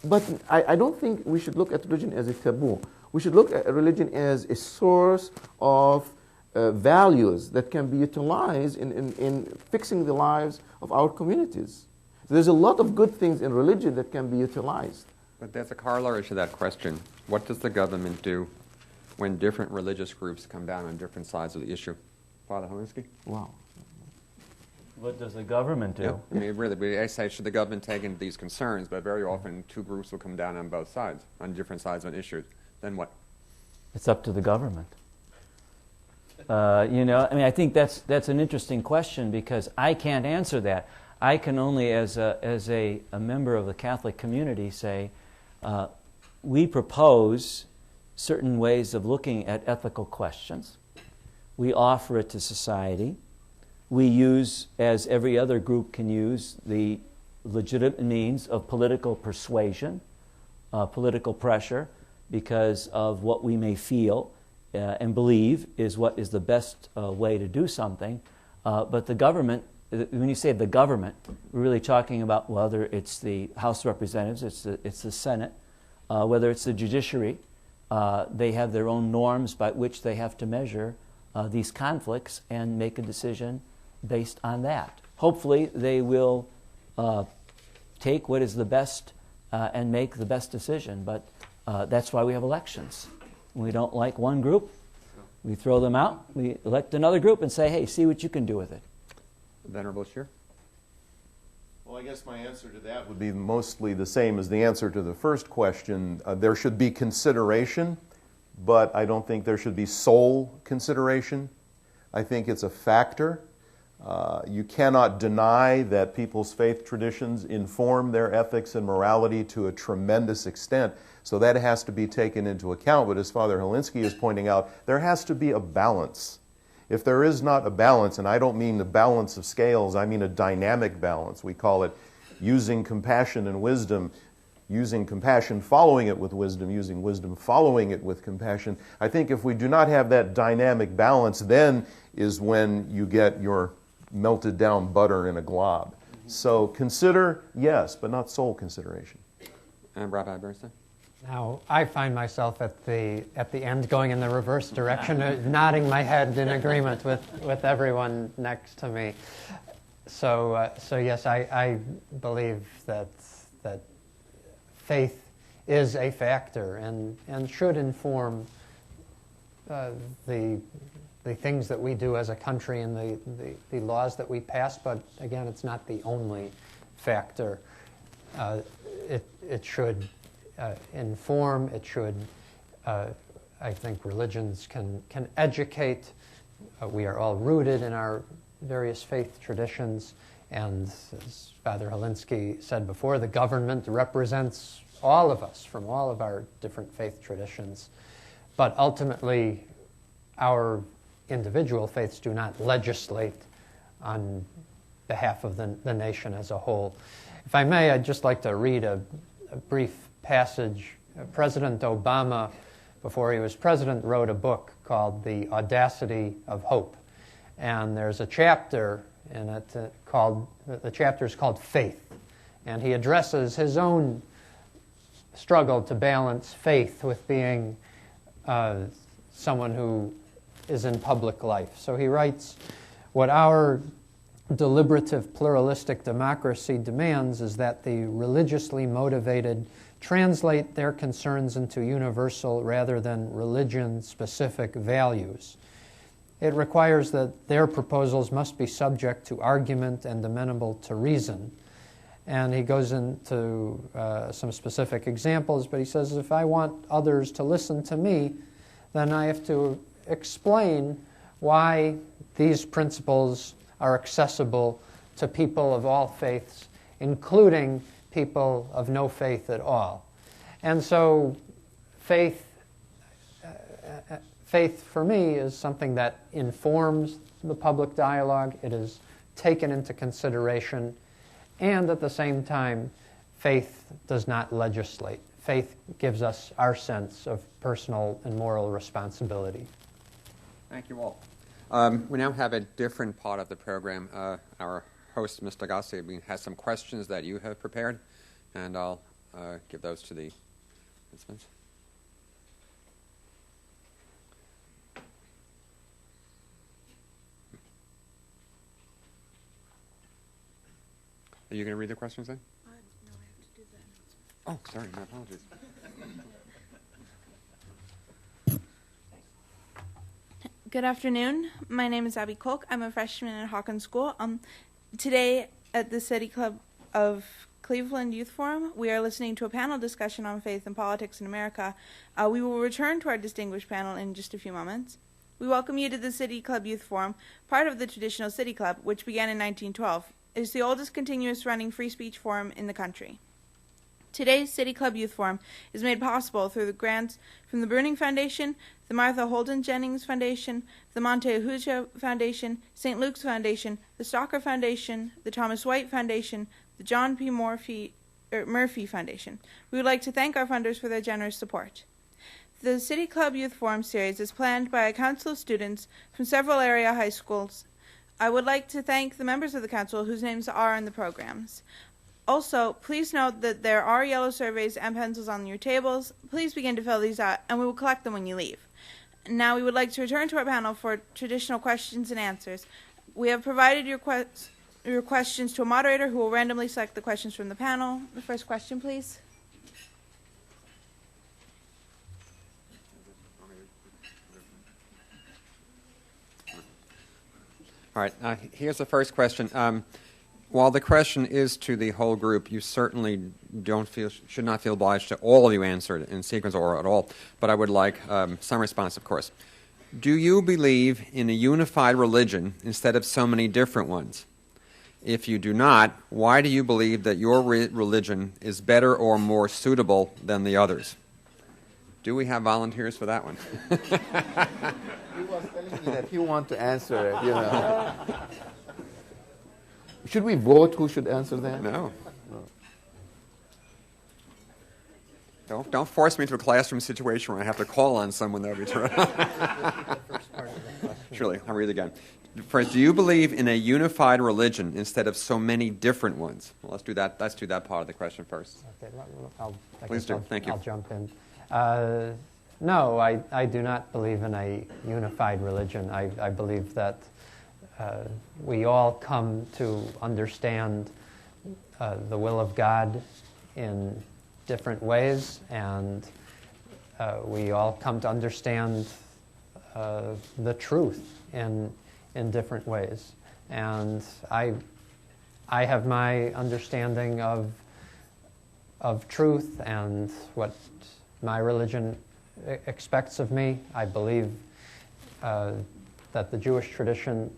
But I don't think we should look at religion as a taboo. We should look at religion as a source of values that can be utilized in fixing the lives of our communities. There's a lot of good things in religion that can be utilized. But there's a corollary to that question. What does the government do when different religious groups come down on different sides of the issue? Father Hilinski? Wow. What does the government do? Yeah. I mean, really, I say, should the government take into these concerns? But very often, two groups will come down on both sides, on different sides of an issue. Then what? It's up to the government. I think that's an interesting question because I can't answer that. I can only, as a member of the Catholic community, say we propose certain ways of looking at ethical questions. We offer it to society. We use, as every other group can use, the legitimate means of political persuasion, political pressure, because of what we may feel and believe is what is the best way to do something. But the government, when you say the government, we're really talking about whether it's the House of Representatives, it's the Senate, whether it's the judiciary. They have their own norms by which they have to measure these conflicts and make a decision based on that. Hopefully they will take what is the best and make the best decision, but that's why we have elections. When we don't like one group, we throw them out, we elect another group and say, hey, see what you can do with it. Venerable Shih? Well, I guess my answer to that would be mostly the same as the answer to the first question. There should be consideration, but I don't think there should be sole consideration. I think it's a factor. You cannot deny that people's faith traditions inform their ethics and morality to a tremendous extent, so that has to be taken into account. But as Father Hilinski is pointing out, there has to be a balance. If there is not a balance, and I don't mean the balance of scales, I mean a dynamic balance. We call it using compassion and wisdom, using compassion, following it with wisdom, using wisdom, following it with compassion. I think if we do not have that dynamic balance, then is when you get your melted down butter in a glob. So consider, yes, but not sole consideration. And Rabbi Bernstein? Now, I find myself at the end going in the reverse direction, nodding my head in agreement with everyone next to me. So yes, I believe that faith is a factor and should inform the things that we do as a country and the laws that we pass. But again, it's not the only factor. It should inform. It should. I think religions can educate. We are all rooted in our various faith traditions, and as Father Hilinski said before, the government represents all of us from all of our different faith traditions. But ultimately, our individual faiths do not legislate on behalf of the nation as a whole. If I may, I'd just like to read a brief passage. President Obama, before he was president, wrote a book called The Audacity of Hope. And there's a chapter in it the chapter is called Faith. And he addresses his own struggle to balance faith with being someone who is in public life. So he writes, what our deliberative pluralistic democracy demands is that the religiously motivated translate their concerns into universal rather than religion-specific values. It requires that their proposals must be subject to argument and amenable to reason. And he goes into some specific examples, but he says, if I want others to listen to me, then I have to explain why these principles are accessible to people of all faiths, including people of no faith at all. And so faith for me is something that informs the public dialogue. It is taken into consideration, and at the same time, faith does not legislate. Faith gives us our sense of personal and moral responsibility. Thank you all. We now have a different part of the program. Our host, Mr. Gassi, has some questions that you have prepared, and I'll give those to the participants. Are you going to read the questions then? No, I have to do the announcement. Oh, sorry, my apologies. Good afternoon. My name is Abby Kolk. I'm a freshman at Hawkins School. Today at the City Club of Cleveland Youth Forum, we are listening to a panel discussion on faith and politics in America. We will return to our distinguished panel in just a few moments. We welcome you to the City Club Youth Forum, part of the traditional City Club, which began in 1912. It is the oldest continuous running free speech forum in the country. Today's City Club Youth Forum is made possible through the grants from the Bruning Foundation, the Martha Holden Jennings Foundation, the Monte Ahuja Foundation, St. Luke's Foundation, the Stalker Foundation, the Thomas White Foundation, the John P. Murphy Foundation. We would like to thank our funders for their generous support. The City Club Youth Forum series is planned by a council of students from several area high schools. I would like to thank the members of the council whose names are on the programs. Also, please note that there are yellow surveys and pencils on your tables. Please begin to fill these out, and we will collect them when you leave. Now we would like to return to our panel for traditional questions and answers. We have provided your questions to a moderator who will randomly select the questions from the panel. The first question, please. All right, here's the first question. While the question is to the whole group, you certainly should not feel obliged to all of you answer it in sequence or at all, but I would like some response, of course. Do you believe in a unified religion instead of so many different ones? If you do not, why do you believe that your religion is better or more suitable than the others? Do we have volunteers for that one? He was telling me that he wants to answer it, you know. Should we vote who should answer that? No. Don't force me into a classroom situation where I have to call on someone every turn. Surely, I'll read it again. First, do you believe in a unified religion instead of so many different ones? Well, let's do that. Let's do that part of the question first. Okay, Please do. Thank you. I'll jump in. No, I do not believe in a unified religion. I believe that we all come to understand the will of God in different ways, and we all come to understand the truth in different ways. And I have my understanding of truth and what my religion expects of me. I believe that the Jewish tradition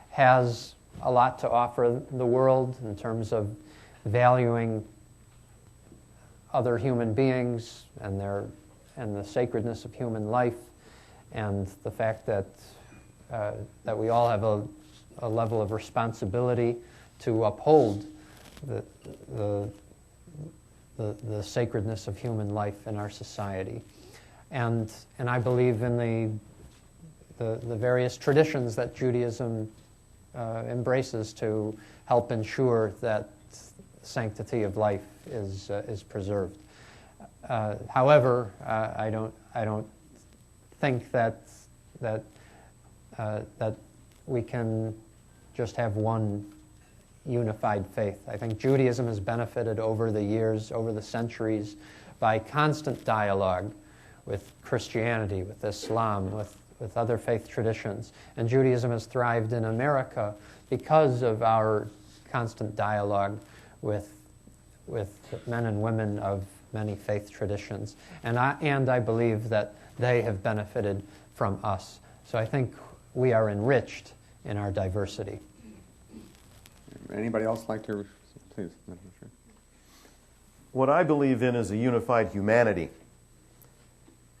has a lot to offer the world in terms of valuing other human beings and the sacredness of human life, and the fact that we all have a level of responsibility to uphold the sacredness of human life in our society. And I believe in the various traditions that Judaism embraces to help ensure that sanctity of life is preserved. However, I don't think that we can just have one unified faith. I think Judaism has benefited over the years, over the centuries, by constant dialogue with Christianity, with Islam, with other faith traditions. And Judaism has thrived in America because of our constant dialogue with men and women of many faith traditions. And I believe that they have benefited from us. So I think we are enriched in our diversity. Anybody else like to? Please. What I believe in is a unified humanity.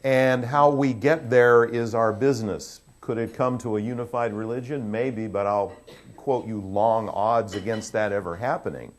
And how we get there is our business. Could it come to a unified religion? Maybe, but I'll quote you long odds against that ever happening.